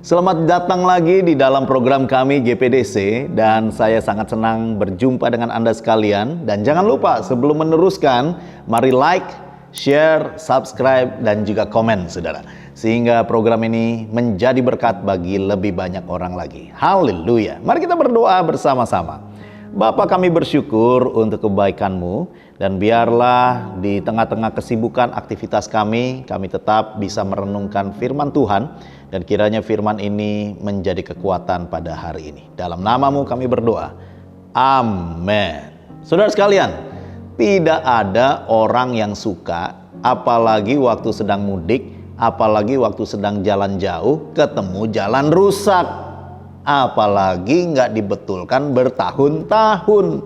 Selamat datang lagi di dalam program kami GPDC dan saya sangat senang berjumpa dengan Anda sekalian. Dan jangan lupa sebelum meneruskan, mari like, share, subscribe, dan juga komen saudara. Sehingga program ini menjadi berkat bagi lebih banyak orang lagi. Haleluya. Mari kita berdoa bersama-sama. Bapa, kami bersyukur untuk kebaikan-Mu dan biarlah di tengah-tengah kesibukan aktivitas kami tetap bisa merenungkan firman Tuhan dan kiranya firman ini menjadi kekuatan pada hari ini. Dalam nama-Mu kami berdoa. Amin. Saudara sekalian, tidak ada orang yang suka apalagi waktu sedang mudik, apalagi waktu sedang jalan jauh ketemu jalan rusak. Apalagi nggak dibetulkan bertahun-tahun.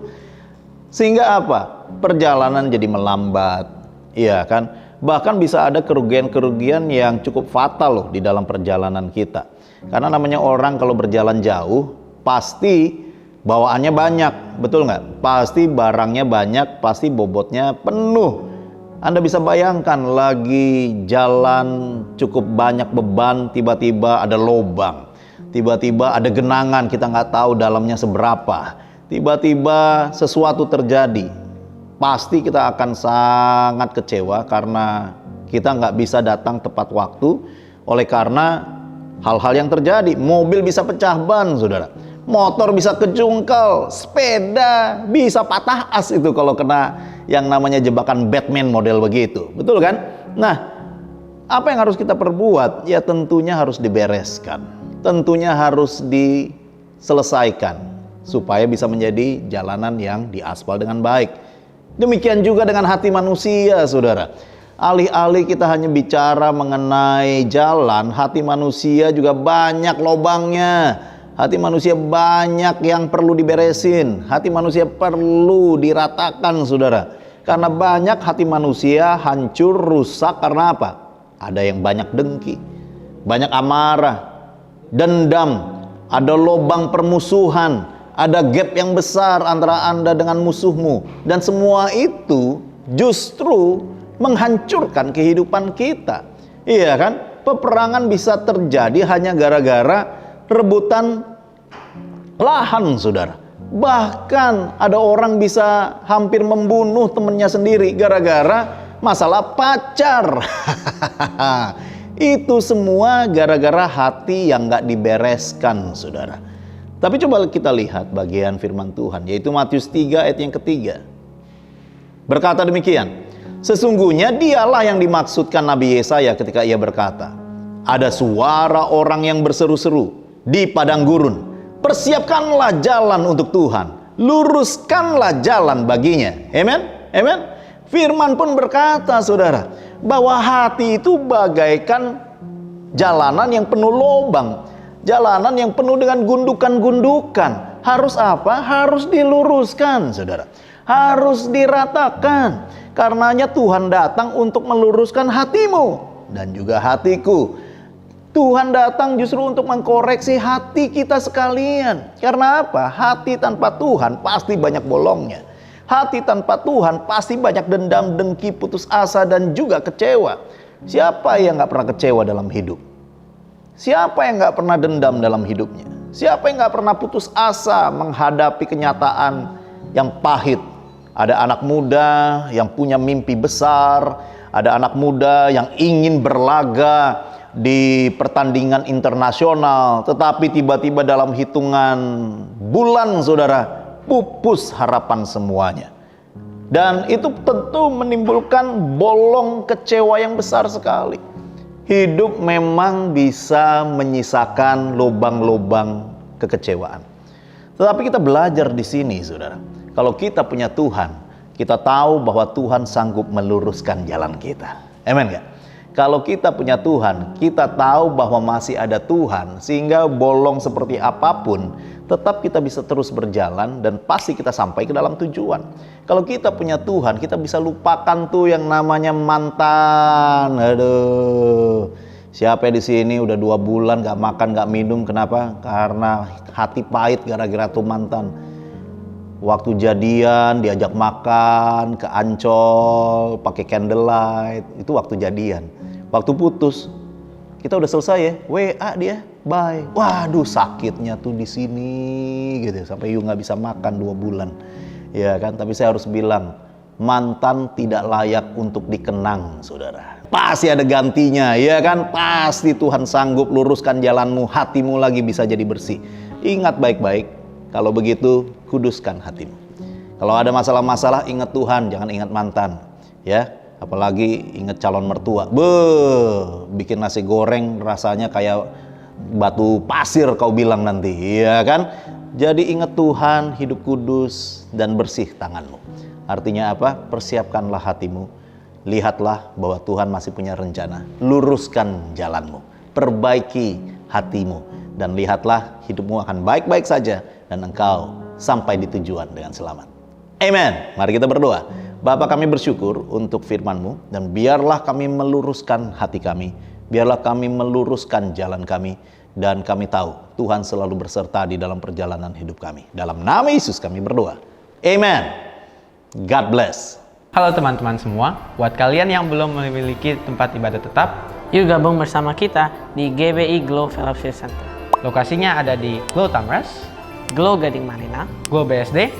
Sehingga apa? Perjalanan jadi melambat. Iya kan? Bahkan bisa ada kerugian-kerugian yang cukup fatal loh di dalam perjalanan kita. Karena namanya orang kalau berjalan jauh, pasti bawaannya banyak. Betul nggak? Pasti barangnya banyak, pasti bobotnya penuh. Anda bisa bayangkan lagi jalan cukup banyak beban, tiba-tiba ada lubang. Tiba-tiba ada genangan, kita nggak tahu dalamnya seberapa. Tiba-tiba sesuatu terjadi. Pasti kita akan sangat kecewa karena kita nggak bisa datang tepat waktu. Oleh karena hal-hal yang terjadi. Mobil bisa pecah ban, saudara. Motor bisa kejungkal. Sepeda bisa patah as itu kalau kena yang namanya jebakan Batman model begitu. Betul kan? Nah, apa yang harus kita perbuat? Ya tentunya harus dibereskan. Tentunya harus diselesaikan supaya bisa menjadi jalanan yang diaspal dengan baik. Demikian juga dengan hati manusia, saudara. Alih-alih kita hanya bicara mengenai jalan, hati manusia juga banyak lobangnya. Hati manusia banyak yang perlu diberesin. Hati manusia perlu diratakan, saudara. Karena banyak hati manusia hancur, rusak karena apa? Ada yang banyak dengki, banyak amarah, dendam, ada lubang permusuhan, ada gap yang besar antara Anda dengan musuhmu. Dan semua itu justru menghancurkan kehidupan kita. Iya kan? Peperangan bisa terjadi hanya gara-gara rebutan lahan, saudara. Bahkan ada orang bisa hampir membunuh temannya sendiri gara-gara masalah pacar. Itu semua gara-gara hati yang gak dibereskan, saudara. Tapi coba kita lihat bagian firman Tuhan, yaitu Matius 3 ayat yang ketiga. Berkata demikian, sesungguhnya dialah yang dimaksudkan Nabi Yesaya ketika ia berkata, ada suara orang yang berseru-seru di padang gurun, persiapkanlah jalan untuk Tuhan, luruskanlah jalan baginya. Amen? Amen? Firman pun berkata, saudara, bahwa hati itu bagaikan jalanan yang penuh lubang, jalanan yang penuh dengan gundukan-gundukan. Harus apa? Harus diluruskan, saudara. Harus diratakan. Karenanya Tuhan datang untuk meluruskan hatimu dan juga hatiku. Tuhan datang justru untuk mengkoreksi hati kita sekalian. Karena apa? Hati tanpa Tuhan pasti banyak bolongnya. Hati tanpa Tuhan pasti banyak dendam, dengki, putus asa, dan juga kecewa. Siapa yang gak pernah kecewa dalam hidup? Siapa yang gak pernah dendam dalam hidupnya? Siapa yang gak pernah putus asa menghadapi kenyataan yang pahit? Ada anak muda yang punya mimpi besar. Ada anak muda yang ingin berlaga di pertandingan internasional. Tetapi tiba-tiba dalam hitungan bulan, saudara, pupus harapan semuanya. Dan itu tentu menimbulkan bolong kecewa yang besar sekali. Hidup memang bisa menyisakan lubang-lubang kekecewaan. Tetapi kita belajar di sini, saudara. Kalau kita punya Tuhan, kita tahu bahwa Tuhan sanggup meluruskan jalan kita. Amin gak? Kalau kita punya Tuhan, kita tahu bahwa masih ada Tuhan, sehingga bolong seperti apapun, tetap kita bisa terus berjalan dan pasti kita sampai ke dalam tujuan. Kalau kita punya Tuhan, kita bisa lupakan tuh yang namanya mantan. Aduh, siapa di sini udah 2 bulan gak makan, gak minum, kenapa? Karena hati pahit gara-gara tuh mantan. Waktu jadian diajak makan ke Ancol pakai candlelight, itu waktu jadian. Waktu putus kita udah selesai ya, WA dia, bye. Waduh, sakitnya tuh di sini gitu, sampai you nggak bisa makan 2 bulan, ya kan? Tapi saya harus bilang, mantan tidak layak untuk dikenang, saudara. Pasti ada gantinya, ya kan? Pasti Tuhan sanggup luruskan jalanmu, hatimu lagi bisa jadi bersih. Ingat baik-baik, kalau begitu kuduskan hatimu. Kalau ada masalah-masalah, ingat Tuhan, jangan ingat mantan, ya. Apalagi ingat calon mertua, bikin nasi goreng rasanya kayak batu pasir kau bilang nanti, ya kan? Jadi ingat Tuhan, hidup kudus dan bersih tanganmu. Artinya apa? Persiapkanlah hatimu, lihatlah bahwa Tuhan masih punya rencana. Luruskan jalanmu, perbaiki hatimu, dan lihatlah hidupmu akan baik-baik saja dan engkau sampai di tujuan dengan selamat. Amen. Mari kita berdoa. Bapa, kami bersyukur untuk firman-Mu, dan biarlah kami meluruskan hati kami, biarlah kami meluruskan jalan kami, dan kami tahu Tuhan selalu berserta di dalam perjalanan hidup kami. Dalam nama Yesus kami berdoa. Amen. God bless. Halo teman-teman semua, buat kalian yang belum memiliki tempat ibadah tetap, yuk gabung bersama kita di GBI Glow Fellowship Center. lokasinya ada di Glow Tamres, Glow Gading Marina, Glow BSD,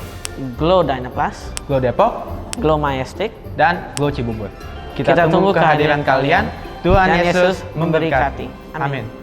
Glow Dynaplus, Glow Depok, Glow Majestic, dan Glow Cibubur. Kita tunggu kehadiran kalian. Tuhan Dan Yesus Yesus memberkati. memberkati. Amin. Amin.